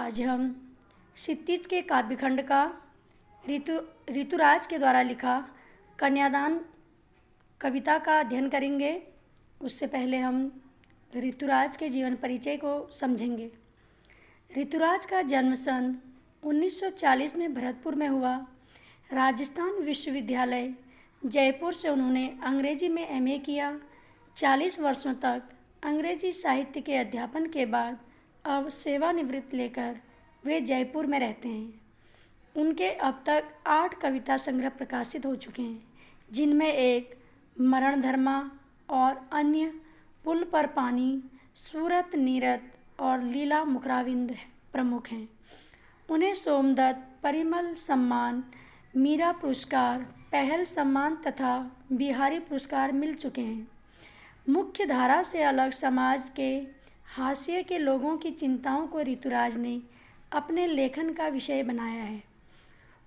आज हम क्षितिज के काव्यखंड का ऋतुराज के द्वारा लिखा कन्यादान कविता का अध्ययन करेंगे। उससे पहले हम ऋतुराज के जीवन परिचय को समझेंगे। ऋतुराज का जन्म सन 1940 में भरतपुर में हुआ। राजस्थान विश्वविद्यालय जयपुर से उन्होंने अंग्रेजी में एमए किया। 40 वर्षों तक अंग्रेजी साहित्य के अध्यापन के बाद अब सेवानिवृत्त लेकर वे जयपुर में रहते हैं। उनके अब तक 8 कविता संग्रह प्रकाशित हो चुके हैं, जिनमें एक मरणधर्मा और अन्य पुल पर पानी, सूरत नीरत और लीला मुखराविंद प्रमुख हैं। उन्हें सोमदत्त, परिमल सम्मान, मीरा पुरस्कार, पहल सम्मान तथा बिहारी पुरस्कार मिल चुके हैं। मुख्य धारा से अलग समाज के हाशिए के लोगों की चिंताओं को ऋतुराज ने अपने लेखन का विषय बनाया है।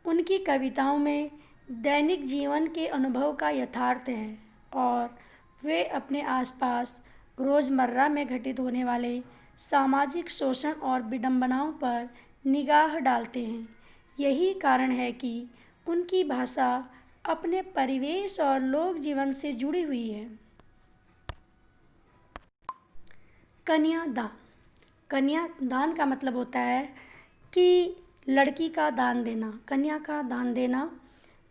उनकी कविताओं में दैनिक जीवन के अनुभव का यथार्थ है और वे अपने आसपास रोज़मर्रा में घटित होने वाले सामाजिक शोषण और विडंबनाओं पर निगाह डालते हैं। यही कारण है कि उनकी भाषा अपने परिवेश और लोक जीवन से जुड़ी हुई है। कन्यादान। कन्यादान का मतलब होता है कि लड़की का दान देना, कन्या का दान देना।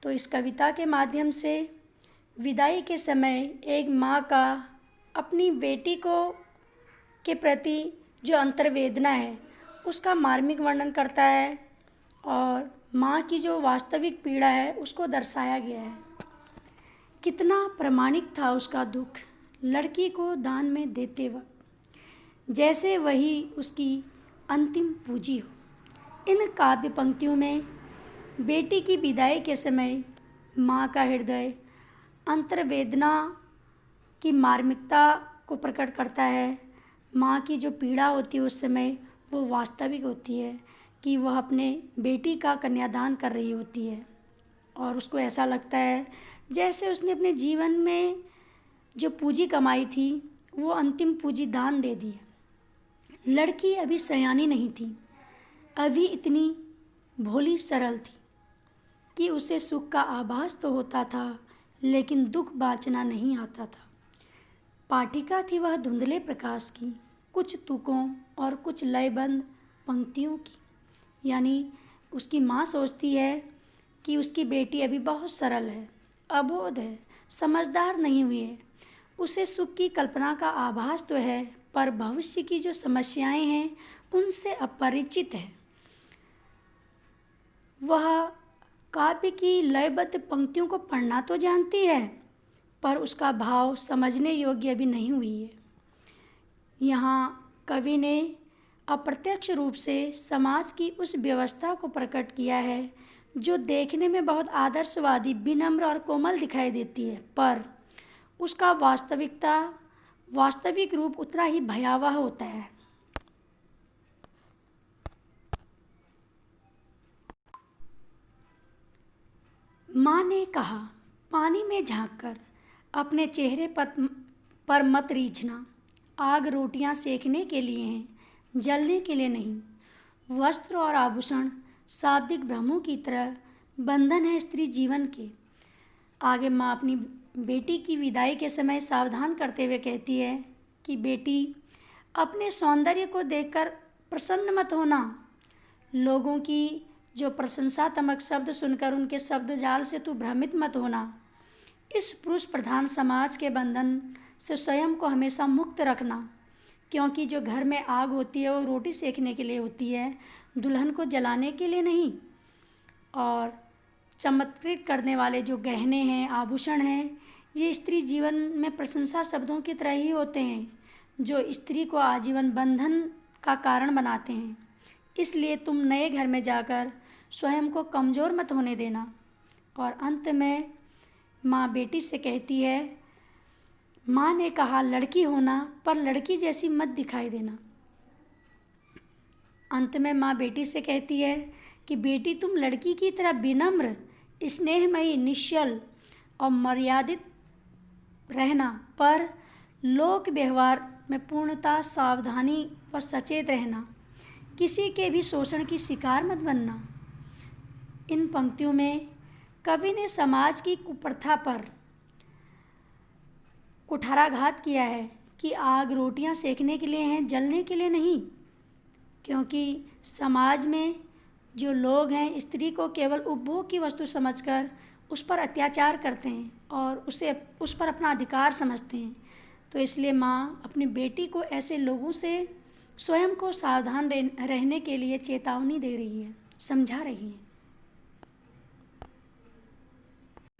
तो इस कविता के माध्यम से विदाई के समय एक माँ का अपनी बेटी को के प्रति जो अंतर्वेदना है उसका मार्मिक वर्णन करता है और माँ की जो वास्तविक पीड़ा है उसको दर्शाया गया है। कितना प्रामाणिक था उसका दुख लड़की को दान में देते वक्त, जैसे वही उसकी अंतिम पूंजी हो। इन काव्य पंक्तियों में बेटी की विदाई के समय माँ का हृदय अंतर्वेदना की मार्मिकता को प्रकट करता है। माँ की जो पीड़ा होती है उस समय वो वास्तविक होती है कि वह अपने बेटी का कन्यादान कर रही होती है और उसको ऐसा लगता है जैसे उसने अपने जीवन में जो पूंजी कमाई थी वो अंतिम पूंजी दान दे दी है। लड़की अभी सयानी नहीं थी, अभी इतनी भोली सरल थी कि उसे सुख का आभास तो होता था लेकिन दुख बाँचना नहीं आता था। पाटिका थी वह धुंधले प्रकाश की, कुछ तुकों और कुछ लयबंद पंक्तियों की। यानी उसकी माँ सोचती है कि उसकी बेटी अभी बहुत सरल है, अबोध है, समझदार नहीं हुई है। उसे सुख की कल्पना का आभास तो है पर भविष्य की जो समस्याएं हैं उनसे अपरिचित है। वह काव्य की लयबद्ध पंक्तियों को पढ़ना तो जानती है पर उसका भाव समझने योग्य भी नहीं हुई है। यहाँ कवि ने अप्रत्यक्ष रूप से समाज की उस व्यवस्था को प्रकट किया है जो देखने में बहुत आदर्शवादी, विनम्र और कोमल दिखाई देती है, पर उसका वास्तविक रूप उतना ही भयावह होता है। माँ ने कहा, पानी में झांककर अपने चेहरे पर मत रीझना। आग रोटियां सेकने के लिए हैं, जलने के लिए नहीं। वस्त्र और आभूषण शाब्दिक भ्रमों की तरह बंधन है स्त्री जीवन के। आगे माँ अपनी बेटी की विदाई के समय सावधान करते हुए कहती है कि बेटी, अपने सौंदर्य को देखकर प्रसन्न मत होना। लोगों की जो प्रशंसात्मक शब्द सुनकर उनके शब्द जाल से तू भ्रमित मत होना। इस पुरुष प्रधान समाज के बंधन से स्वयं को हमेशा मुक्त रखना, क्योंकि जो घर में आग होती है वो रोटी सेकने के लिए होती है, दुल्हन को जलाने के लिए नहीं। और चमत्कृत करने वाले जो गहने हैं, आभूषण हैं, ये स्त्री जीवन में प्रशंसा शब्दों की तरह ही होते हैं जो स्त्री को आजीवन बंधन का कारण बनाते हैं। इसलिए तुम नए घर में जाकर स्वयं को कमज़ोर मत होने देना। और अंत में माँ बेटी से कहती है, माँ ने कहा लड़की होना पर लड़की जैसी मत दिखाई देना। अंत में माँ बेटी से कहती है कि बेटी, तुम लड़की की तरह विनम्र, स्नेहमयी, निश्चल और मर्यादित रहना, पर लोक व्यवहार में पूर्णतः सावधानी व सचेत रहना। किसी के भी शोषण की शिकार मत बनना। इन पंक्तियों में कवि ने समाज की कुप्रथा पर कुठाराघात किया है कि आग रोटियां सेकने के लिए हैं, जलने के लिए नहीं। क्योंकि समाज में जो लोग हैं स्त्री को केवल उपभोग की वस्तु समझकर उस पर अत्याचार करते हैं और उस पर अपना अधिकार समझते हैं। तो इसलिए माँ अपनी बेटी को ऐसे लोगों से स्वयं को सावधान रहने के लिए चेतावनी दे रही है, समझा रही है।